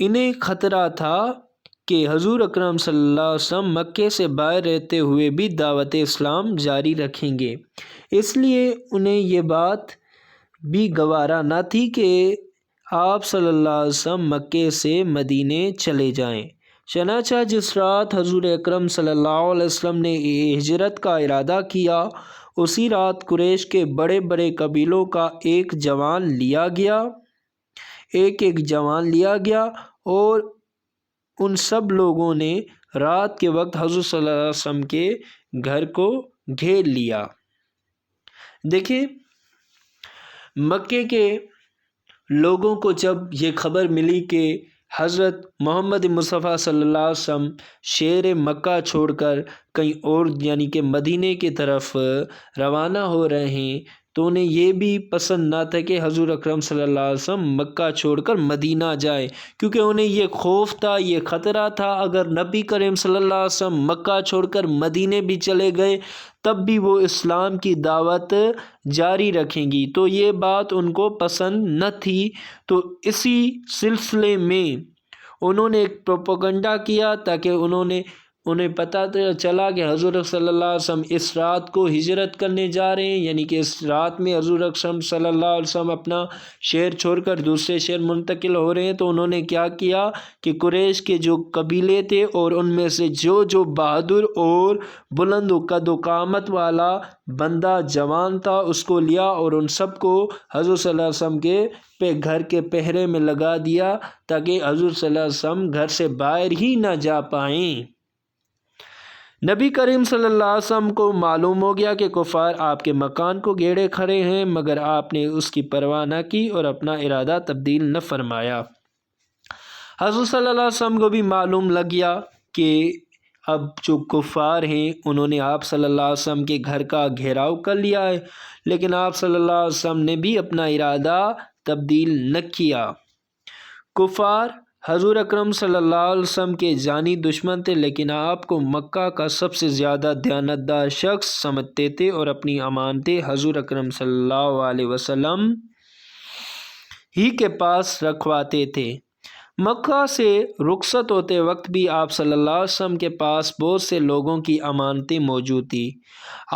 انہیں خطرہ تھا کہ حضور اکرم صلی اللہ علیہ وسلم مکے سے باہر رہتے ہوئے بھی دعوت اسلام جاری رکھیں گے، اس لیے انہیں یہ بات بھی گوارا نہ تھی کہ آپ صلی اللہ علیہ وسلم مکے سے مدینے چلے جائیں۔ چنانچہ جس رات حضور اکرم صلی اللہ علیہ وسلم نے ہجرت کا ارادہ کیا، اسی رات قریش کے بڑے بڑے قبیلوں کا ایک جوان لیا گیا اور ان سب لوگوں نے رات کے وقت حضور صلی اللہ علیہ وسلم کے گھر کو گھیر لیا۔ دیکھیں، مکے کے لوگوں کو جب یہ خبر ملی کہ حضرت محمد مصطفیٰ صلی اللہ علیہ وسلم شہر مکہ چھوڑ کر کہیں اور یعنی کہ مدینے کی طرف روانہ ہو رہے ہیں، تو انہیں یہ بھی پسند نہ تھا کہ حضور اکرم صلی اللہ علیہ وسلم مکہ چھوڑ کر مدینہ جائے، کیونکہ انہیں یہ خوف تھا، یہ خطرہ تھا اگر نبی کریم صلی اللہ علیہ وسلم مکہ چھوڑ کر مدینے بھی چلے گئے تب بھی وہ اسلام کی دعوت جاری رکھیں گی، تو یہ بات ان کو پسند نہ تھی۔ تو اسی سلسلے میں انہوں نے ایک پروپیگنڈا کیا تاکہ انہیں پتہ چلا کہ حضور صلی اللہ علیہ وسلم اس رات کو ہجرت کرنے جا رہے ہیں، یعنی کہ اس رات میں حضور اکرم صلی اللہ علیہ وسلم اپنا شہر چھوڑ کر دوسرے شہر منتقل ہو رہے ہیں۔ تو انہوں نے کیا کیا کہ قریش کے جو قبیلے تھے اور ان میں سے جو بہادر اور بلند قد و قامت والا بندہ جوان تھا اس کو لیا اور ان سب کو حضور صلی اللہ علیہ وسلم کے گھر کے پہرے میں لگا دیا تاکہ حضور صلی اللہ علیہ وسلم گھر سے باہر ہی نہ جا پائیں۔ نبی کریم صلی اللہ علیہ وسلم کو معلوم ہو گیا کہ کفار آپ کے مکان کو گھیرے کھڑے ہیں، مگر آپ نے اس کی پرواہ نہ کی اور اپنا ارادہ تبدیل نہ فرمایا۔ حضور صلی اللہ علیہ وسلم کو بھی معلوم لگ گیا کہ اب جو کفار ہیں انہوں نے آپ صلی اللہ علیہ وسلم کے گھر کا گھیراؤ کر لیا ہے، لیکن آپ صلی اللہ علیہ وسلم نے بھی اپنا ارادہ تبدیل نہ کیا۔ کفار حضور اکرم صلی اللہ علیہ وسلم کے جانی دشمن تھے، لیکن آپ کو مکہ کا سب سے زیادہ دیانتدار شخص سمجھتے تھے اور اپنی امانتیں حضور اکرم صلی اللہ علیہ وسلم ہی کے پاس رکھواتے تھے۔ مکہ سے رخصت ہوتے وقت بھی آپ صلی اللہ علیہ وسلم کے پاس بہت سے لوگوں کی امانتیں موجود تھیں۔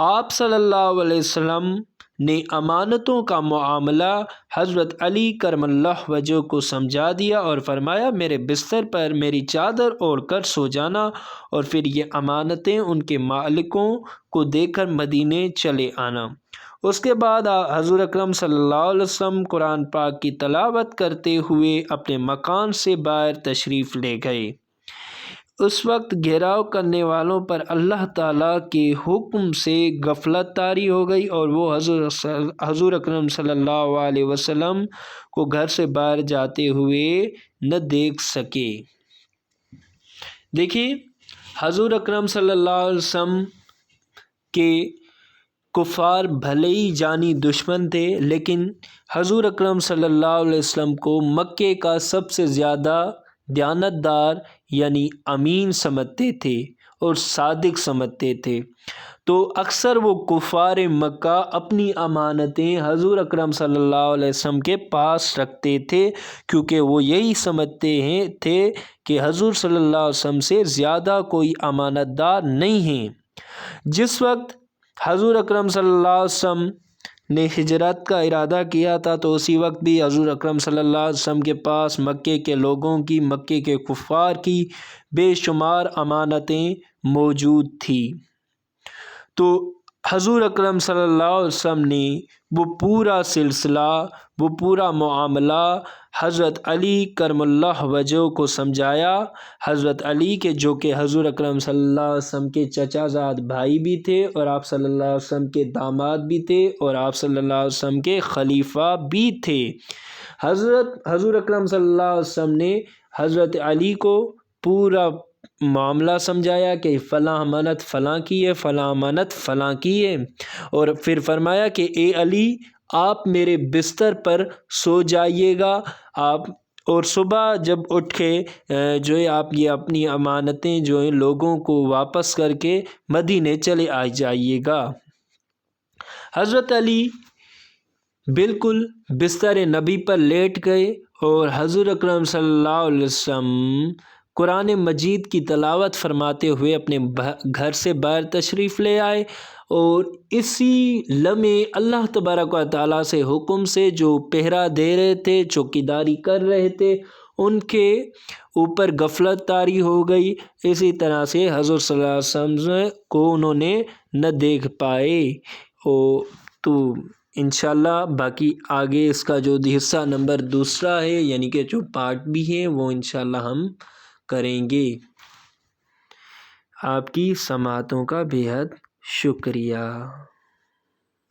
آپ صلی اللہ علیہ وسلم نے امانتوں کا معاملہ حضرت علی کرم اللہ وجہہ کو سمجھا دیا اور فرمایا، میرے بستر پر میری چادر اوڑھ کر سو جانا اور پھر یہ امانتیں ان کے مالکوں کو دے کر مدینے چلے آنا۔ اس کے بعد حضور اکرم صلی اللہ علیہ وسلم قرآن پاک کی تلاوت کرتے ہوئے اپنے مکان سے باہر تشریف لے گئے۔ اس وقت گھیراؤ کرنے والوں پر اللہ تعالیٰ کے حکم سے غفلت طاری ہو گئی اور وہ حضور اکرم صلی اللہ علیہ وسلم کو گھر سے باہر جاتے ہوئے نہ دیکھ سکے۔ دیکھیں، حضور اکرم صلی اللہ علیہ وسلم کے کفار بھلے ہی جانی دشمن تھے، لیکن حضور اکرم صلی اللہ علیہ وسلم کو مکے کا سب سے زیادہ دیانتدار یعنی امین سمجھتے تھے اور صادق سمجھتے تھے، تو اکثر وہ کفار مکہ اپنی امانتیں حضور اکرم صلی اللہ علیہ وسلم کے پاس رکھتے تھے، کیونکہ وہ یہی سمجھتے تھے کہ حضور صلی اللہ علیہ وسلم سے زیادہ کوئی امانت دار نہیں ہیں۔ جس وقت حضور اکرم صلی اللہ علیہ وسلم نے ہجرت کا ارادہ کیا تھا تو اسی وقت بھی حضور اکرم صلی اللہ علیہ وسلم کے پاس مکے کے لوگوں کی، مکے کے کفار کی بے شمار امانتیں موجود تھیں۔ تو حضور اکرم صلی اللہ علیہ وسلم نے وہ پورا سلسلہ، وہ پورا معاملہ حضرت علی کرم اللہ وجہہ کو سمجھایا۔ حضرت علی کے جو کہ حضور اکرم صلی اللہ علیہ وسلم کے چچا زاد بھائی بھی تھے اور آپ صلی اللہ علیہ وسلم کے داماد بھی تھے اور آپ صلی اللہ علیہ وسلم کے خلیفہ بھی تھے۔ حضور اکرم صلی اللہ علیہ وسلم نے حضرت علی کو پورا معاملہ سمجھایا کہ فلاں امانت فلاں کی ہے، فلاں امانت فلاں کی ہے، اور پھر فرمایا کہ اے علی، آپ میرے بستر پر سو جائیے گا، اور صبح جب اٹھ کے جو ہے آپ یہ اپنی امانتیں جو ہیں لوگوں کو واپس کر کے مدینے چلے آ جائیے گا۔ حضرت علی بالکل بستر نبی پر لیٹ گئے اور حضور اکرم صلی اللہ علیہ وسلم قرآن مجید کی تلاوت فرماتے ہوئے اپنے گھر سے باہر تشریف لے آئے، اور اسی لمحے اللہ تبارک و تعالیٰ سے حکم سے جو پہرا دے رہے تھے، چوکیداری کر رہے تھے، ان کے اوپر غفلت طاری ہو گئی۔ اسی طرح سے حضور صلی اللہ علیہ وسلم کو انہوں نے نہ دیکھ پائے۔ تو انشاءاللہ باقی آگے اس کا جو حصہ نمبر دوسرا ہے، یعنی کہ جو پارٹ بھی ہے، وہ انشاءاللہ ہم کریں گے۔ آپ کی سماعتوں کا بے حد شکریہ۔